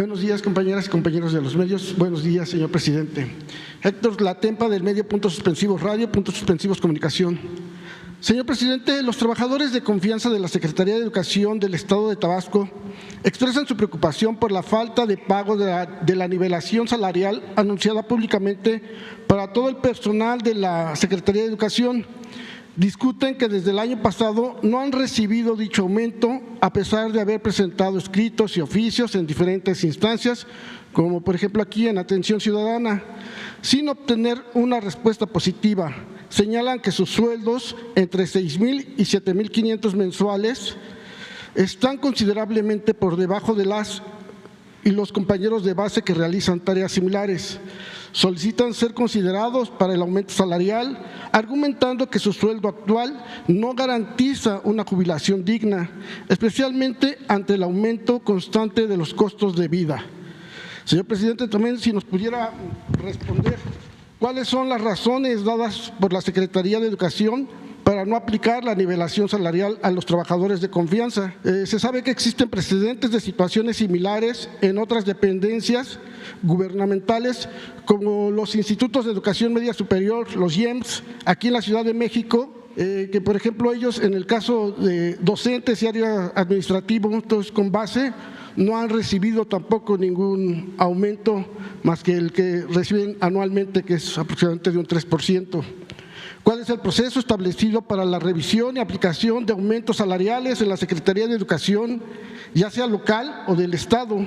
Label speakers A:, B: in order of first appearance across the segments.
A: Buenos días, compañeras y compañeros de los medios. Buenos días, señor presidente. Héctor Latempa, del medio Puntos Suspensivos Radio, Puntos Suspensivos Comunicación. Señor presidente, los trabajadores de confianza de la Secretaría de Educación del Estado de Tabasco expresan su preocupación por la falta de pago de la nivelación salarial anunciada públicamente para todo el personal de la Secretaría de Educación. Discuten que desde el año pasado no han recibido dicho aumento a pesar de haber presentado escritos y oficios en diferentes instancias, como por ejemplo aquí en Atención Ciudadana, sin obtener una respuesta positiva. Señalan que sus sueldos entre 6,000 y 7,500 mensuales están considerablemente por debajo de las y los compañeros de base que realizan tareas similares. Solicitan ser considerados para el aumento salarial, argumentando que su sueldo actual no garantiza una jubilación digna, especialmente ante el aumento constante de los costos de vida. Señor presidente, también si nos pudiera responder, ¿cuáles son las razones dadas por la Secretaría de Educación para no aplicar la nivelación salarial a los trabajadores de confianza? Se sabe que existen precedentes de situaciones similares en otras dependencias gubernamentales, como los institutos de educación media superior, los IEMS, aquí en la Ciudad de México, que por ejemplo ellos en el caso de docentes y área administrativo, entonces con base, no han recibido tampoco ningún aumento más que el que reciben anualmente, que es aproximadamente de un 3%. ¿Cuál es el proceso establecido para la revisión y aplicación de aumentos salariales en la Secretaría de Educación, ya sea local o del Estado?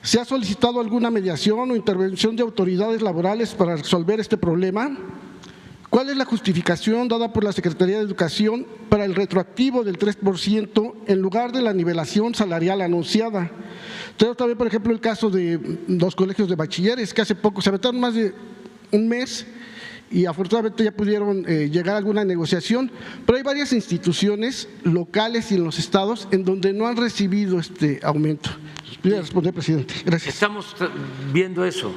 A: ¿Se ha solicitado alguna mediación o intervención de autoridades laborales para resolver este problema? ¿Cuál es la justificación dada por la Secretaría de Educación para el retroactivo del 3% en lugar de la nivelación salarial anunciada? Tenemos también, por ejemplo, el caso de los colegios de bachilleres, que hace poco se aventaron más de un mes y afortunadamente ya pudieron llegar a alguna negociación, pero hay varias instituciones locales y en los estados en donde no han recibido este aumento. Voy a responder, presidente. Gracias.
B: Estamos viendo eso,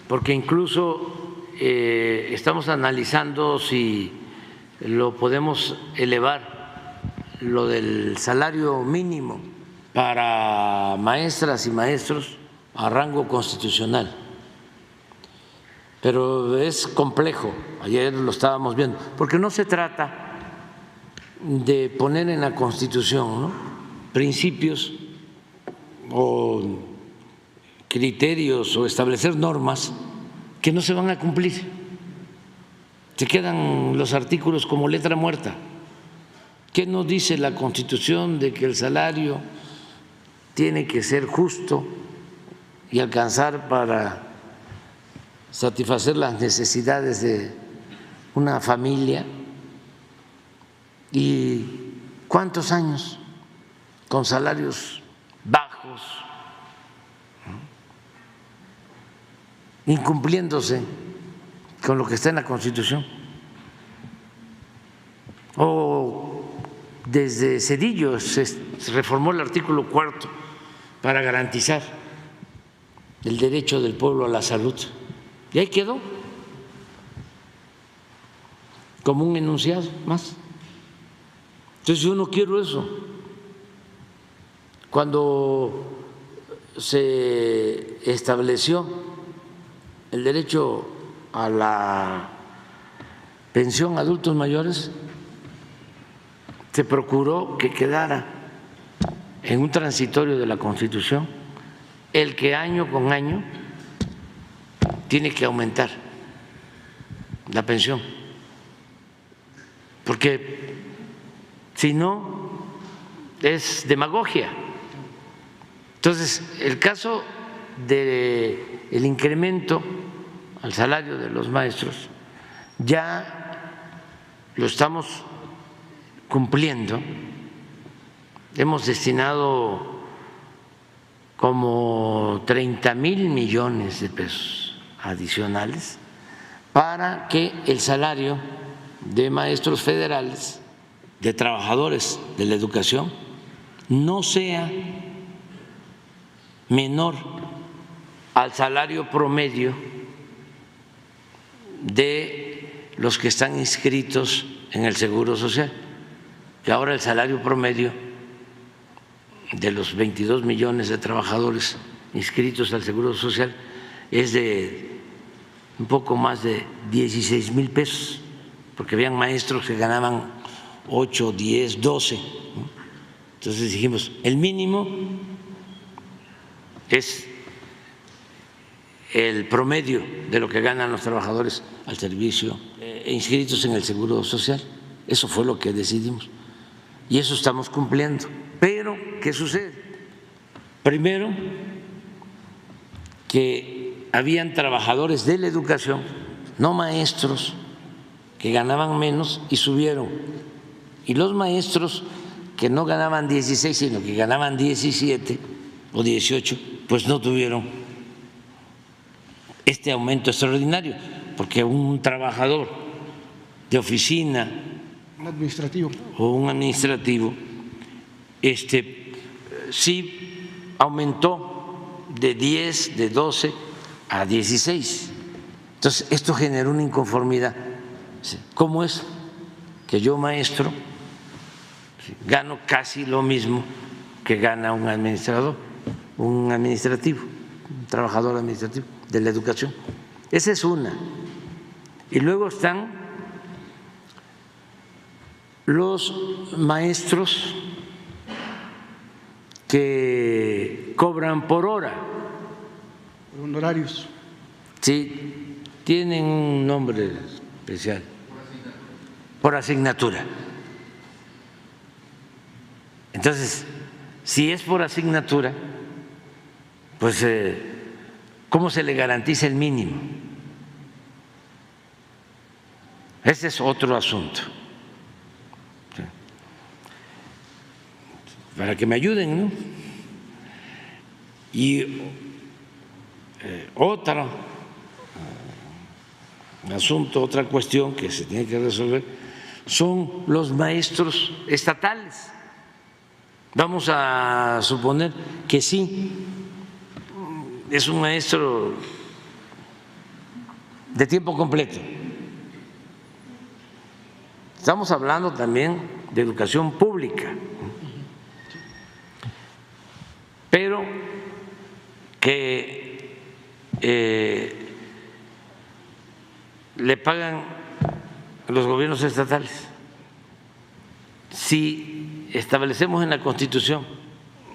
B: porque incluso estamos analizando si lo podemos elevar, lo del salario mínimo para maestras y maestros a rango constitucional. Pero es complejo, ayer lo estábamos viendo, porque no se trata de poner en la Constitución, ¿no?, principios o criterios o establecer normas que no se van a cumplir. Se quedan los artículos como letra muerta. ¿Qué nos dice la Constitución de que el salario tiene que ser justo y alcanzar para satisfacer las necesidades de una familia? ¿Y cuántos años con salarios bajos, incumpliéndose con lo que está en la Constitución? O desde Zedillo se reformó el artículo 4 para garantizar el derecho del pueblo a la salud. Y ahí quedó como un enunciado más. Entonces yo no quiero eso. Cuando se estableció el derecho a la pensión a adultos mayores, se procuró que quedara en un transitorio de la Constitución el que año con año tiene que aumentar la pensión, porque si no es demagogia. Entonces, el caso del incremento al salario de los maestros ya lo estamos cumpliendo. Hemos destinado como 30,000 millones de pesos adicionales para que el salario de maestros federales, de trabajadores de la educación, no sea menor al salario promedio de los que están inscritos en el Seguro Social, que ahora el salario promedio de los 22 millones de trabajadores inscritos al Seguro Social es de un poco más de 16,000 pesos, porque habían maestros que ganaban 8, 10, 12. Entonces dijimos, el mínimo es el promedio de lo que ganan los trabajadores al servicio inscritos en el Seguro Social. Eso fue lo que decidimos y eso estamos cumpliendo. Pero, ¿qué sucede? Primero, que habían trabajadores de la educación, no maestros, que ganaban menos y subieron. Y los maestros que no ganaban 16, sino que ganaban 17 o 18, pues no tuvieron este aumento extraordinario, porque un trabajador de oficina,
A: un administrativo
B: o un administrativo, sí aumentó de 10, de 12 a 16. Entonces, esto generó una inconformidad. ¿Cómo es que yo, maestro, gano casi lo mismo que gana un administrador, un administrativo, un trabajador administrativo de la educación? Esa es una. Y luego están los maestros que cobran por hora.
A: Honorarios.
B: Sí, tienen un nombre especial. Por asignatura. Entonces, si es por asignatura, pues ¿cómo se le garantiza el mínimo? Ese es otro asunto. Para que me ayuden, ¿no? Y otro asunto, otra cuestión que se tiene que resolver son los maestros estatales. Vamos a suponer que sí, es un maestro de tiempo completo. Estamos hablando también de educación pública, pero que le pagan los gobiernos estatales. Si establecemos en la Constitución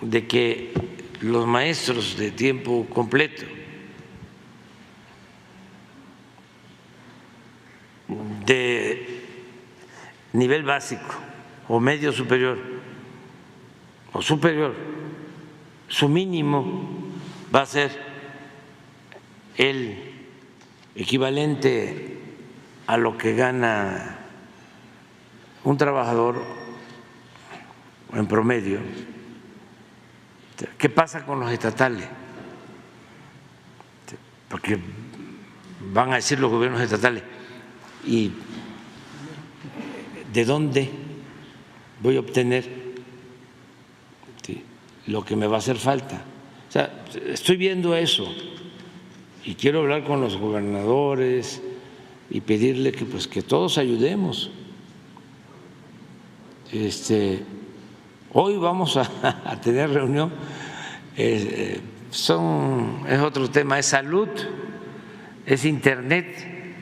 B: de que los maestros de tiempo completo de nivel básico o medio superior o superior, su mínimo va a ser el equivalente a lo que gana un trabajador en promedio. ¿Qué pasa con los estatales? Porque van a decir los gobiernos estatales, ¿y de dónde voy a obtener lo que me va a hacer falta? O sea, estoy viendo eso y quiero hablar con los gobernadores y pedirle que pues que todos ayudemos. Hoy vamos a tener reunión, es otro tema, es salud, es internet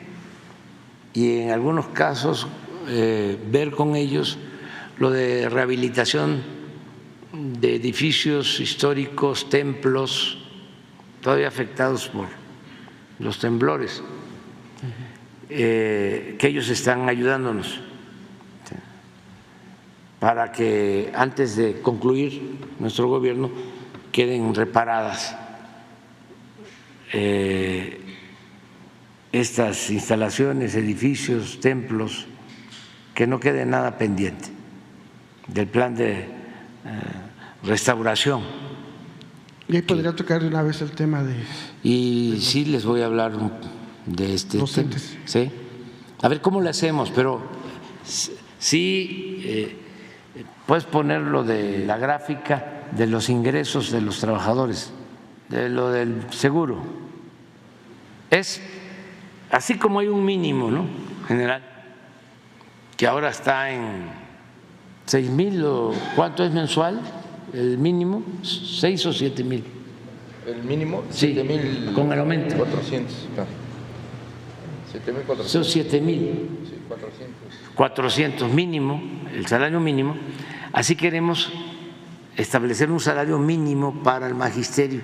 B: y en algunos casos ver con ellos lo de rehabilitación de edificios históricos, templos todavía afectados por los temblores, que ellos están ayudándonos para que antes de concluir nuestro gobierno queden reparadas estas instalaciones, edificios, templos, que no quede nada pendiente del plan de restauración.
A: Y ahí podría tocar de una vez el tema de…
B: Y sí les voy a hablar de este
A: docentes.
B: tema, ¿sí? A ver cómo le hacemos, pero sí… puedes poner lo de la gráfica de los ingresos de los trabajadores, de lo del seguro. Es así como hay un mínimo, ¿no? General, que ahora está en 6,000 o ¿cuánto es mensual? El mínimo, 6 o 7,000.
C: El mínimo,
B: Sí,
C: 7,400.
B: con el aumento.
C: 400, claro. 7,400.
B: Son 7,000.
C: Sí, 400.
B: 400 mínimo, el salario mínimo. Así queremos establecer un salario mínimo para el magisterio,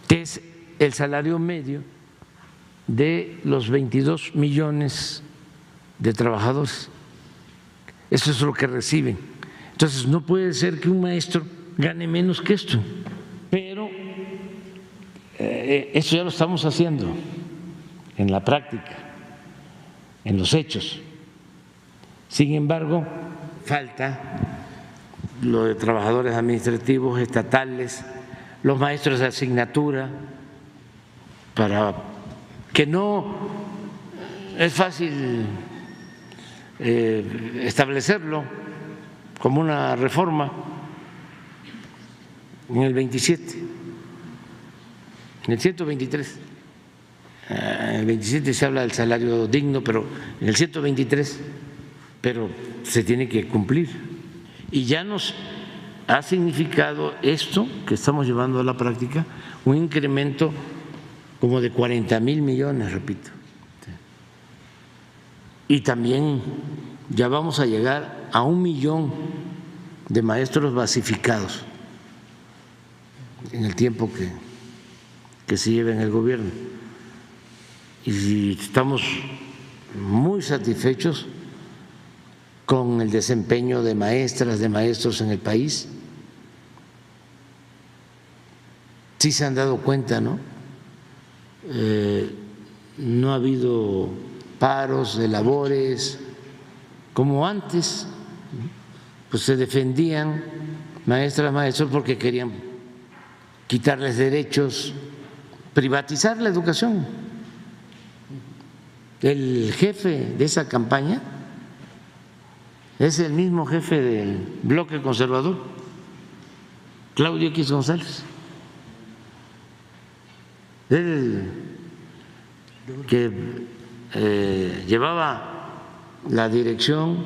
B: que es el salario medio de los 22 millones de trabajadores. Eso es lo que reciben. Entonces, no puede ser que un maestro gane menos que esto, pero eso ya lo estamos haciendo en la práctica, en los hechos. Sin embargo, falta lo de trabajadores administrativos estatales, los maestros de asignatura, para que no es fácil establecerlo como una reforma en el 27, en el 123. En el 27 se habla del salario digno, pero en el 123, pero se tiene que cumplir. Y ya nos ha significado esto que estamos llevando a la práctica un incremento como de 40,000 millones, repito. Y también ya vamos a llegar a 1 millón de maestros basificados en el tiempo que se lleve en el gobierno. Y estamos muy satisfechos con el desempeño de maestras, de maestros en el país. Sí se han dado cuenta, ¿no? No ha habido paros de labores como antes, pues se defendían maestras, maestros porque querían quitarles derechos, privatizar la educación. El jefe de esa campaña es el mismo jefe del bloque conservador, Claudio X González. Él que llevaba la dirección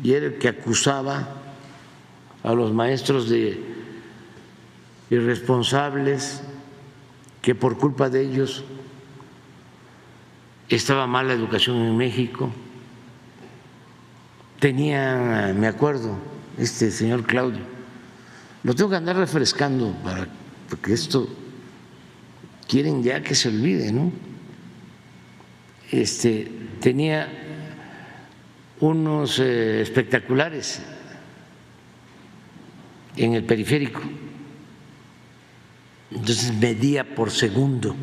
B: y era el que acusaba a los maestros de irresponsables, que por culpa de ellos estaba mal la educación en México. Tenía, me acuerdo, este señor Claudio, lo tengo que andar refrescando porque esto quieren ya que se olvide, ¿no? Tenía unos espectaculares en el periférico, entonces medía por segundo.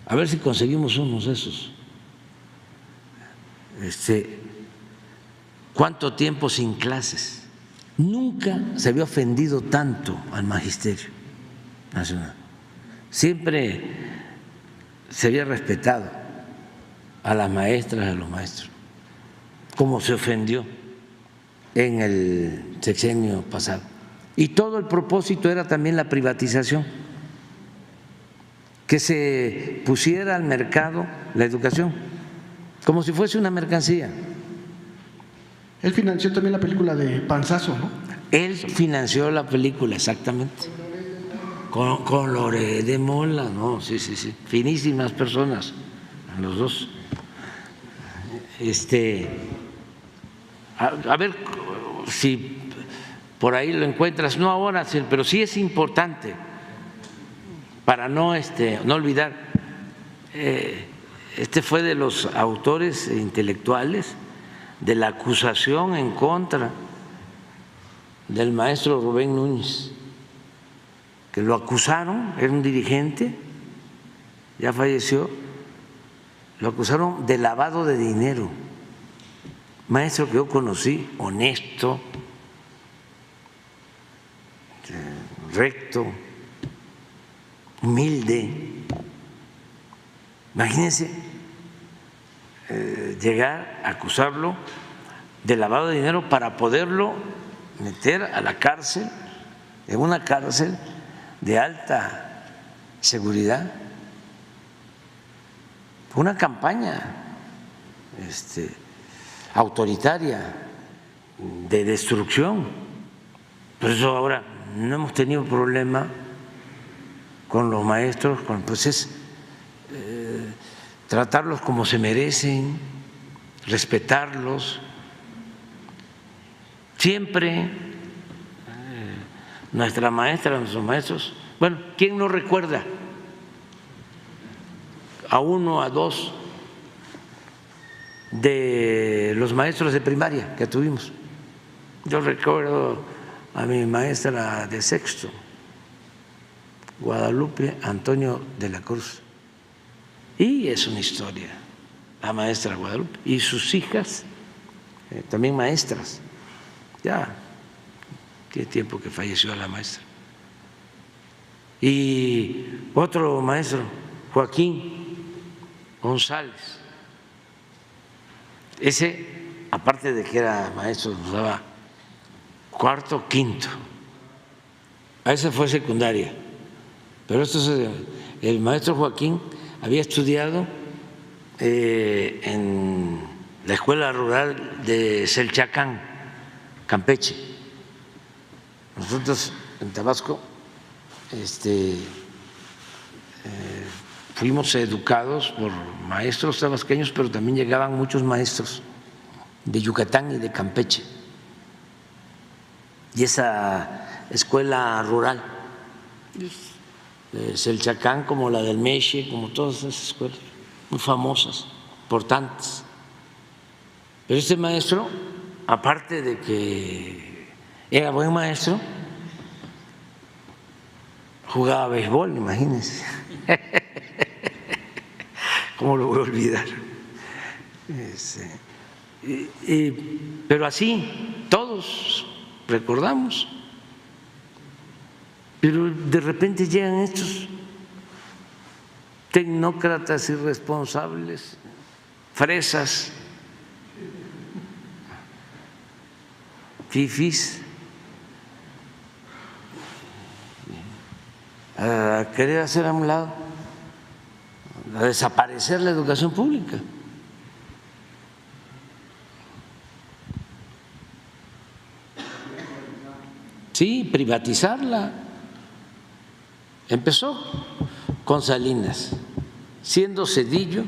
B: A ver si conseguimos unos de esos. ¿Cuánto tiempo sin clases? Nunca se había ofendido tanto al Magisterio Nacional. Siempre se había respetado a las maestras, a los maestros, como se ofendió en el sexenio pasado. Y todo el propósito era también la privatización, que se pusiera al mercado la educación, como si fuese una mercancía.
A: Él financió también la película de Panzazo, ¿no?
B: Él financió la película, exactamente. Con Lore de Mola, no, sí, finísimas personas, los dos. A ver si por ahí lo encuentras, no ahora, pero sí es importante para no olvidar. Fue de los autores intelectuales de la acusación en contra del maestro Rubén Núñez, que lo acusaron, era un dirigente, ya falleció, lo acusaron de lavado de dinero. Maestro que yo conocí, honesto, recto, humilde. Imagínense llegar a acusarlo de lavado de dinero para poderlo meter a la cárcel, en una cárcel de alta seguridad. Una campaña autoritaria de destrucción. Por eso ahora no hemos tenido problema con los maestros, pues es tratarlos como se merecen, respetarlos. Siempre nuestra maestra, nuestros maestros, bueno, ¿quién no recuerda a uno, a dos de los maestros de primaria que tuvimos? Yo recuerdo a mi maestra de sexto, Guadalupe Antonio de la Cruz, y es una historia, la maestra Guadalupe, y sus hijas, también maestras, ya tiene tiempo que falleció la maestra. Y otro maestro, Joaquín González, ese, aparte de que era maestro, nos daba cuarto, quinto, a ese fue secundaria, pero esto es el maestro Joaquín había estudiado en la escuela rural de Selchacán, Campeche. Nosotros en Tabasco fuimos educados por maestros tabasqueños, pero también llegaban muchos maestros de Yucatán y de Campeche. Y esa escuela rural, Selchacán, como la del Meche, como todas esas escuelas muy famosas, importantes. Pero este maestro, aparte de que era buen maestro, jugaba béisbol, imagínense. ¿Cómo lo voy a olvidar? Pero así, todos recordamos. Pero de repente llegan estos tecnócratas irresponsables, fresas, fifís, a querer hacer a un lado, a desaparecer la educación pública. Sí, privatizarla. Empezó con Salinas, siendo Zedillo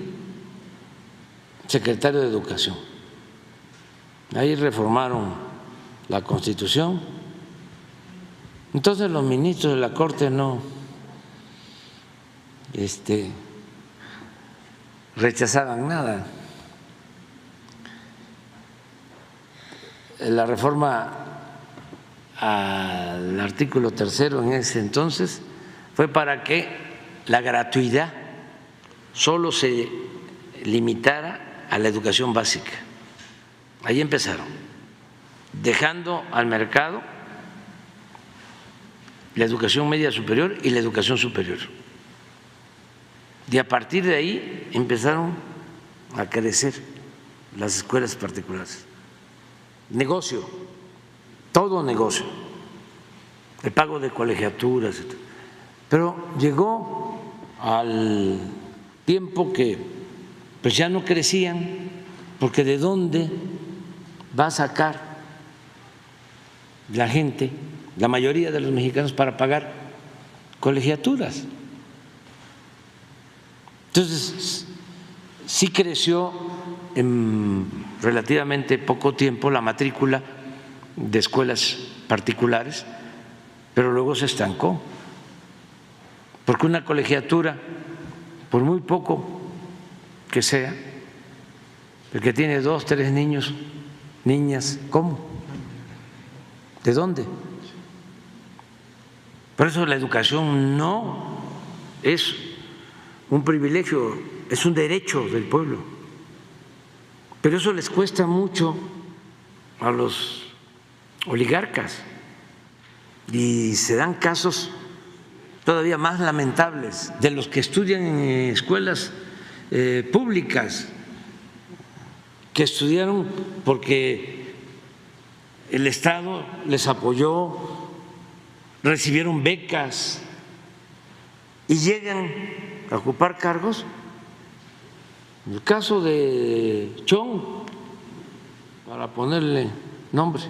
B: secretario de Educación. Ahí reformaron la Constitución. Entonces los ministros de la Corte no rechazaban nada. La reforma al artículo 3º en ese entonces fue para que la gratuidad solo se limitara a la educación básica. Ahí empezaron, dejando al mercado la educación media superior y la educación superior. Y a partir de ahí empezaron a crecer las escuelas particulares. Negocio, todo negocio, el pago de colegiaturas, etc. Pero llegó al tiempo que pues ya no crecían, porque ¿de dónde va a sacar la gente, la mayoría de los mexicanos, para pagar colegiaturas? Entonces, sí creció en relativamente poco tiempo la matrícula de escuelas particulares, pero luego se estancó, porque una colegiatura, por muy poco que sea, el que tiene 2, 3 niños, niñas, ¿cómo? ¿De dónde? Por eso la educación no es un privilegio, es un derecho del pueblo. Pero eso les cuesta mucho a los oligarcas y se dan casos todavía más lamentables de los que estudian en escuelas públicas, que estudiaron porque el Estado les apoyó, recibieron becas y llegan a ocupar cargos. En el caso de Chong, para ponerle No, hombre,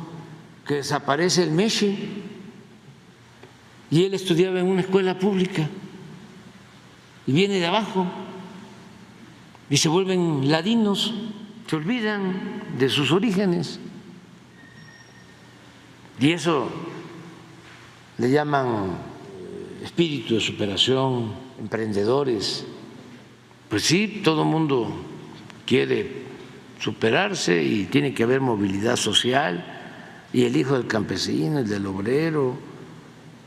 B: que desaparece el MESHE y él estudiaba en una escuela pública y viene de abajo y se vuelven ladinos, se olvidan de sus orígenes y eso le llaman espíritu de superación, emprendedores. Pues sí, todo el mundo quiere superarse y tiene que haber movilidad social, y el hijo del campesino, el del obrero,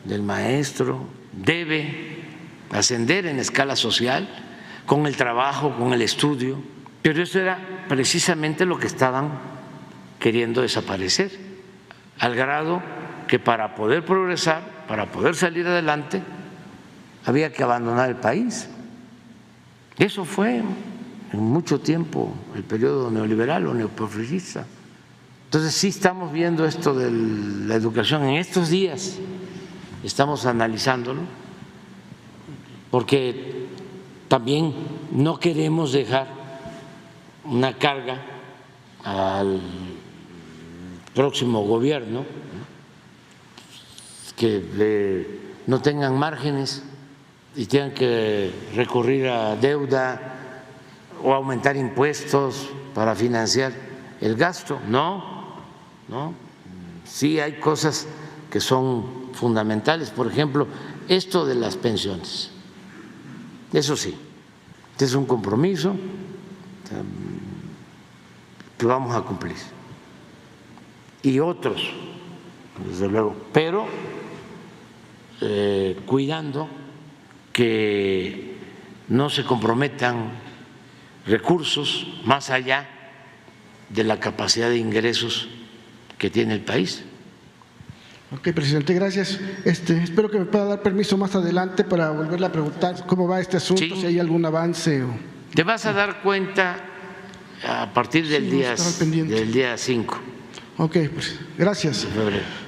B: del maestro, debe ascender en escala social con el trabajo, con el estudio, pero eso era precisamente lo que estaban queriendo desaparecer, al grado que para poder progresar, para poder salir adelante, había que abandonar el país. Eso fue en mucho tiempo el periodo neoliberal o neoporfirista. Entonces sí estamos viendo esto de la educación en estos días, estamos analizándolo, porque también no queremos dejar una carga al próximo gobierno, que no tengan márgenes y tengan que recurrir a deuda o aumentar impuestos para financiar el gasto. No, sí hay cosas que son fundamentales, por ejemplo, esto de las pensiones, eso sí, este es un compromiso que vamos a cumplir, y otros, desde luego, pero cuidando que no se comprometan recursos más allá de la capacidad de ingresos que tiene el país.
A: Ok, presidente, gracias. Espero que me pueda dar permiso más adelante para volverle a preguntar cómo va este asunto,
B: Sí.
A: si hay algún avance.
B: Te vas a dar cuenta a partir del
A: Sí, vamos a estar al pendiente.
B: del día 5
A: Ok, pues gracias.
B: de febrero.